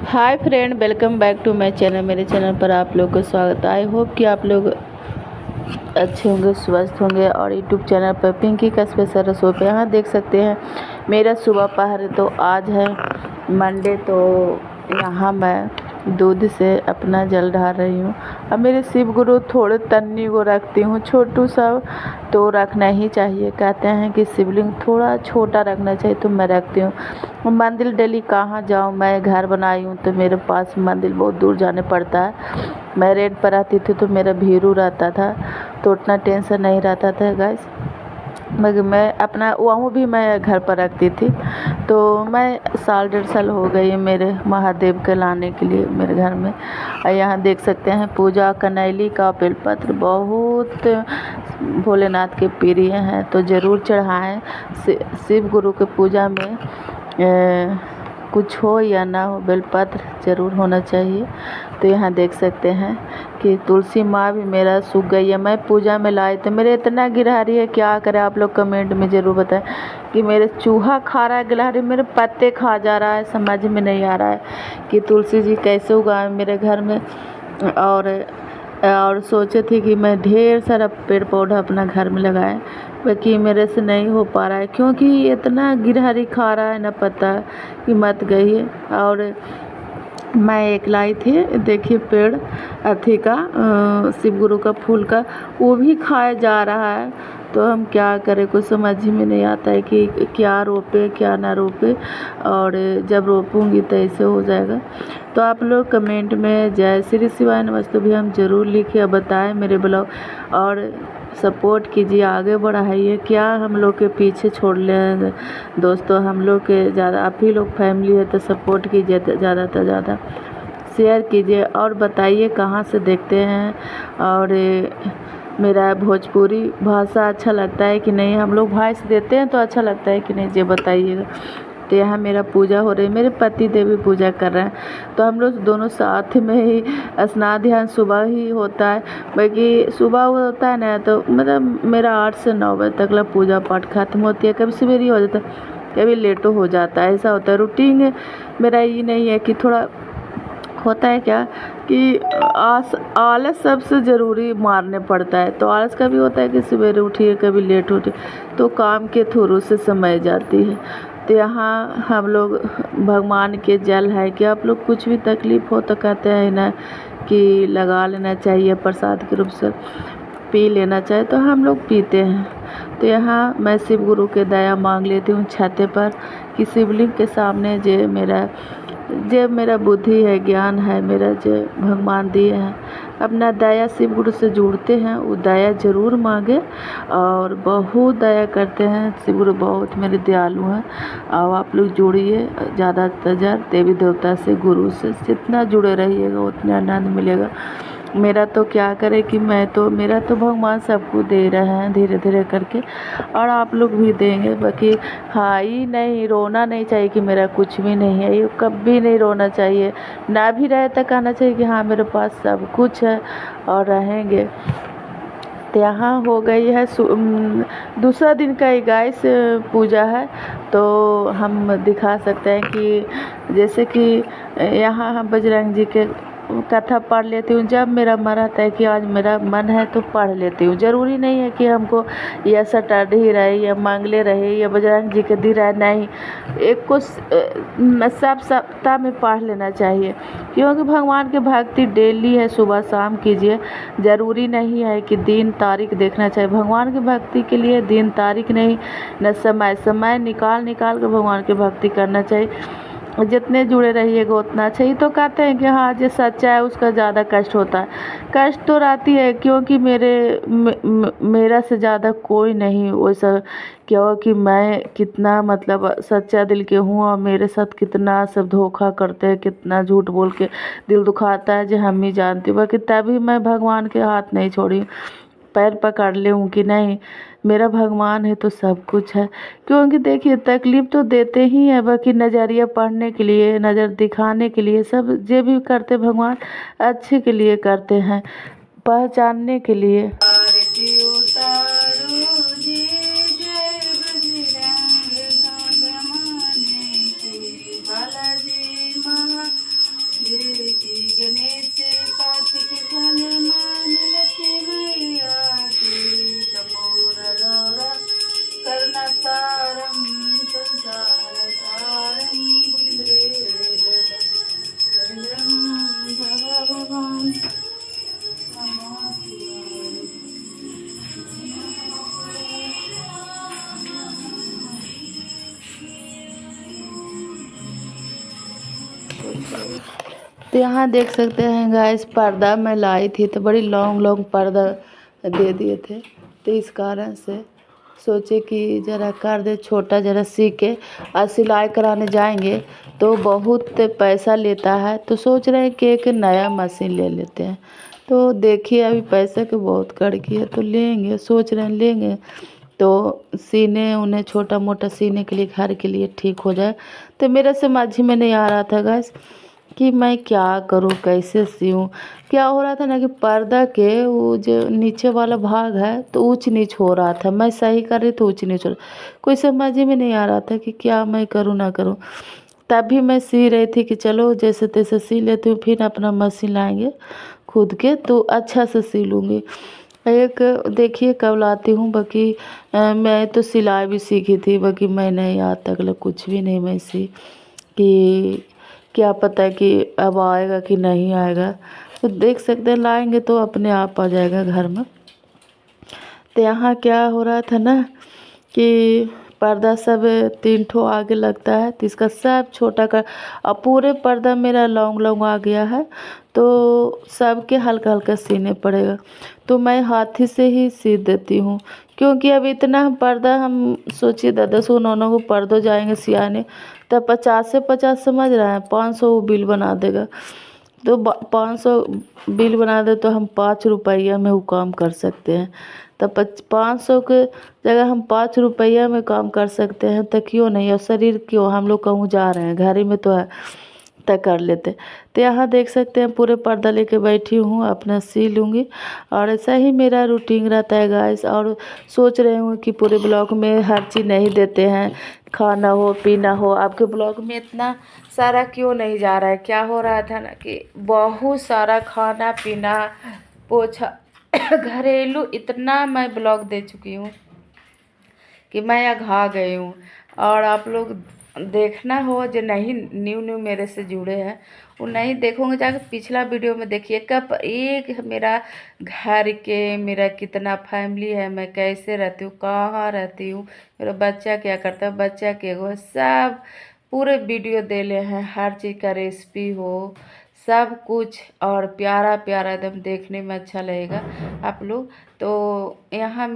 Hi friend, welcome back to my channel. मेरे channel पर आप लोग को स्वागत है। आई होप कि आप लोग अच्छे होंगे, स्वस्थ होंगे। और यूट्यूब चैनल पर पिंकी का स्पेशल रसोई पे यहाँ देख सकते हैं मेरा सुबह पहर। तो आज है मंडे, तो यहाँ मैं दूध से अपना जल ढार रही हूँ। अब मेरे शिव गुरु थोड़े तन्नी को रखती हूँ, छोटू सब तो रखना ही चाहिए। कहते हैं कि शिवलिंग थोड़ा छोटा रखना चाहिए, तो मैं रखती हूँ। मंदिर डेली कहाँ जाऊँ, मैं घर बनाई हूँ तो मेरे पास मंदिर बहुत दूर जाने पड़ता है। मैं रेंट पर आती थी तो मेरा भीरू रहता था, तो उतना टेंशन नहीं रहता था गाइस। मगर मैं अपना वहाँ भी मैं घर पर रखती थी। तो मैं साल 1.5 साल हो गई मेरे महादेव के लाने के लिए मेरे घर में। और यहाँ देख सकते हैं पूजा कनैली का बेलपत्र बहुत भोलेनाथ के प्रिय हैं, तो ज़रूर चढ़ाएं। शिव गुरु के पूजा में कुछ हो या ना हो, बेलपत्र ज़रूर होना चाहिए। तो यहाँ देख सकते हैं कि तुलसी माँ भी मेरा सूख गई है। मैं पूजा में लाई तो मेरे इतना गिलहरी है, क्या करें आप लोग कमेंट में ज़रूर बताएं कि मेरे चूहा खा रहा है गिलहरी, मेरे पत्ते खा जा रहा है। समझ में नहीं आ रहा है कि तुलसी जी कैसे उगाएं मेरे घर में। और सोचे थे कि मैं ढेर सारा पेड़ पौधा अपना घर में लगाएं, बाकी मेरे से नहीं हो पा रहा है क्योंकि इतना गिलहरी खा रहा है, ना पता कि मत गई है। और मैं एक लाई थी, देखिए पेड़ अथी का शिव गुरु का फूल का, वो भी खाया जा रहा है। तो हम क्या करें, कुछ समझ ही में नहीं आता है कि क्या रोपे क्या ना रोपे। और जब रोपूंगी तो ऐसे हो जाएगा। तो आप लोग कमेंट में जय श्री शिवाय नमस्ते भी हम ज़रूर लिखिए, बताएं मेरे ब्लॉग और सपोर्ट कीजिए, आगे बढ़ाइए। क्या हम लोग के पीछे छोड़ ले दोस्तों, हम लोग के ज़्यादा आप ही लोग फैमिली है, तो सपोर्ट कीजिए, ज़्यादा से ज़्यादा शेयर कीजिए और बताइए कहाँ से देखते हैं। और मेरा भोजपुरी भाषा अच्छा लगता है कि नहीं, हम लोग वॉइस देते हैं तो अच्छा लगता है कि नहीं, ये बताइएगा। तो यहाँ मेरा पूजा हो रही है, मेरे पति देव भी पूजा कर रहे हैं, तो हम लोग दोनों साथ में ही स्नान ध्यान सुबह ही होता है। बाकी सुबह होता है ना, तो मतलब मेरा 8 से 9 बजे तक पूजा पाठ खत्म होती है। कभी सवेरे ही हो जाता है, कभी लेटो हो जाता है, ऐसा होता है। रूटीन मेरा ये नहीं है कि थोड़ा होता है क्या कि आलस सबसे ज़रूरी मारने पड़ता है। तो आलस कभी होता है कि सवेरे उठिए, कभी लेट उठिए, तो काम के थ्रू से समय जाती है। तो यहाँ हम लोग भगवान के जल है कि आप लोग कुछ भी तकलीफ़ हो तो कहते हैं ना कि लगा लेना चाहिए, प्रसाद के रूप से पी लेना चाहिए, तो हम लोग पीते हैं। तो यहाँ मैं शिव गुरु के दया मांग लेती हूँ छत पर कि शिवलिंग के सामने जो मेरा बुद्धि है, ज्ञान है, मेरा जो भगवान दिए हैं, अपना दया शिव गुरु से जुड़ते हैं, वो दया ज़रूर मांगे। और बहुत दया करते हैं शिव गुरु, बहुत मेरे दयालु हैं। और आप लोग जुड़िए ज़्यादा से ज़्यादा देवी देवता से, गुरु से जितना जुड़े रहिएगा उतना आनंद मिलेगा। मेरा तो क्या करे कि मेरा तो भगवान सबको दे रहे हैं धीरे धीरे करके, और आप लोग भी देंगे। बाकी हाँ, ये नहीं रोना नहीं चाहिए कि मेरा कुछ भी नहीं है, ये कभी नहीं रोना चाहिए। ना भी रहे तो कहना चाहिए कि हाँ मेरे पास सब कुछ है और रहेंगे। तो यहाँ हो गई है दूसरा दिन का ही गाइस पूजा है। तो हम दिखा सकते हैं कि जैसे कि यहाँ हम बजरंग जी के कथा पढ़ लेती हूँ। जब मेरा मन रहता है कि आज मेरा मन है तो पढ़ लेती हूँ। ज़रूरी नहीं है कि हमको या सैटरडे रहे या मंगले रहे या बजरंग जी के दिन रहे, नहीं, एक को सब सप्ताह में पढ़ लेना चाहिए, क्योंकि भगवान की भक्ति डेली है, सुबह शाम कीजिए। ज़रूरी नहीं है कि दिन तारीख देखना चाहिए, भगवान की भक्ति के लिए दिन तारीख नहीं, न समय निकाल के भगवान की भक्ति करना चाहिए। जितने जुड़े रहिएगा उतना अच्छा ही। तो कहते हैं कि हाँ जो सच्चा है उसका ज़्यादा कष्ट होता है। कष्ट तो रहती है, क्योंकि मेरा से ज़्यादा कोई नहीं वैसा, क्योंकि मैं कितना मतलब सच्चा दिल के हूँ, और मेरे साथ कितना सब धोखा करते हैं, कितना झूठ बोल के दिल दुखाता है, जो हम ही जानते हैं। बाकी तभी मैं भगवान के हाथ नहीं छोड़ी, पैर पकड़ ले हूँ कि नहीं, मेरा भगवान है तो सब कुछ है। क्योंकि देखिए तकलीफ़ तो देते ही है, बाकी नज़रिया पढ़ने के लिए, नज़र दिखाने के लिए, सब जो भी करते भगवान अच्छे के लिए करते हैं, पहचानने के लिए। आरती उतारो जी, जय बजरंग भगवान की, बालाजी भगवान। तो यहाँ देख सकते हैं गाइस, पर्दा मैं लाई थी तो बड़ी लॉन्ग लॉन्ग पर्दा दे दिए थे, तो इस कारण से सोचे कि ज़रा कर दे छोटा, ज़रा सी के और सिलाई कराने जाएंगे तो बहुत पैसा लेता है, तो सोच रहे हैं कि एक नया मशीन ले लेते हैं। तो देखिए अभी पैसे की बहुत कड़की है, तो लेंगे, सोच रहे हैं लेंगे तो सीने उन्हें छोटा मोटा सीने के लिए घर के लिए ठीक हो जाए। तो मेरे समझ में नहीं आ रहा था गैस कि मैं क्या करूं, कैसे सीऊं। क्या हो रहा था ना कि पर्दा के वो जो नीचे वाला भाग है तो ऊंच नीच हो रहा था, मैं सही कर रही तो ऊंच नीच हो रहा, कोई समझ में नहीं आ रहा था कि क्या मैं करूं ना करूं। तभी मैं सी रही थी कि चलो जैसे तैसे सी लेती हूँ, फिर अपना मशीन लाएंगे खुद के तो अच्छा से सी लूँगी। एक देखिए कब लाती हूँ, बाकी मैं तो सिलाई भी सीखी थी, बाकी मैं नहीं आज तक कुछ भी नहीं मैं सी कि क्या पता है कि अब आएगा कि नहीं आएगा। तो देख सकते हैं लाएंगे तो अपने आप आ जाएगा घर में। तो यहाँ क्या हो रहा था ना कि पर्दा सब 3 ठो आगे लगता है, तो इसका सब छोटा कर, अब पूरे पर्दा मेरा लॉन्ग लॉन्ग आ गया है तो सबके हल्का हल्का सीने पड़ेगा। तो मैं हाथ ही से ही सी देती हूँ, क्योंकि अब इतना पर्दा हम सोचिए 10 को 9 को पर्दों जाएंगे सियाने, तब 50 से 50 समझ रहे हैं, 500 बिल बना देगा। तो 500 बिल बना दे तो हम 5 रुपया में वो काम कर सकते हैं। तब 500 के जगह हम 5 रुपया में काम कर सकते हैं, तो क्यों नहीं। और शरीर क्यों, हम लोग कहूँ जा रहे हैं, घर ही में तो है, तय कर लेते। तो यहाँ देख सकते हैं पूरे पर्दा लेके बैठी हूँ, अपना सी लूँगी। और ऐसा ही मेरा रूटीन रहता है गाइस। और सोच रही हूँ कि पूरे ब्लॉग में हर चीज़ नहीं देते हैं, खाना हो पीना हो, आपके ब्लॉग में इतना सारा क्यों नहीं जा रहा है। क्या हो रहा था ना कि बहुत सारा खाना पीना पोछा घरेलू इतना मैं ब्लॉग दे चुकी हूँ कि मैं अघा गई हूँ। और आप लोग देखना हो जो नहीं न्यू मेरे से जुड़े हैं, वो नहीं देखोगे जाकर पिछला वीडियो में देखिए, कब एक मेरा घर के, मेरा कितना फैमिली है, मैं कैसे रहती हूँ, कहाँ रहती हूँ, मेरा बच्चा क्या करता है, बच्चा के हो, सब पूरे वीडियो दे ले हैं। हर चीज़ का रेसिपी हो, सब कुछ, और प्यारा प्यारा एकदम देखने में अच्छा लगेगा आप लोग। तो यहाँ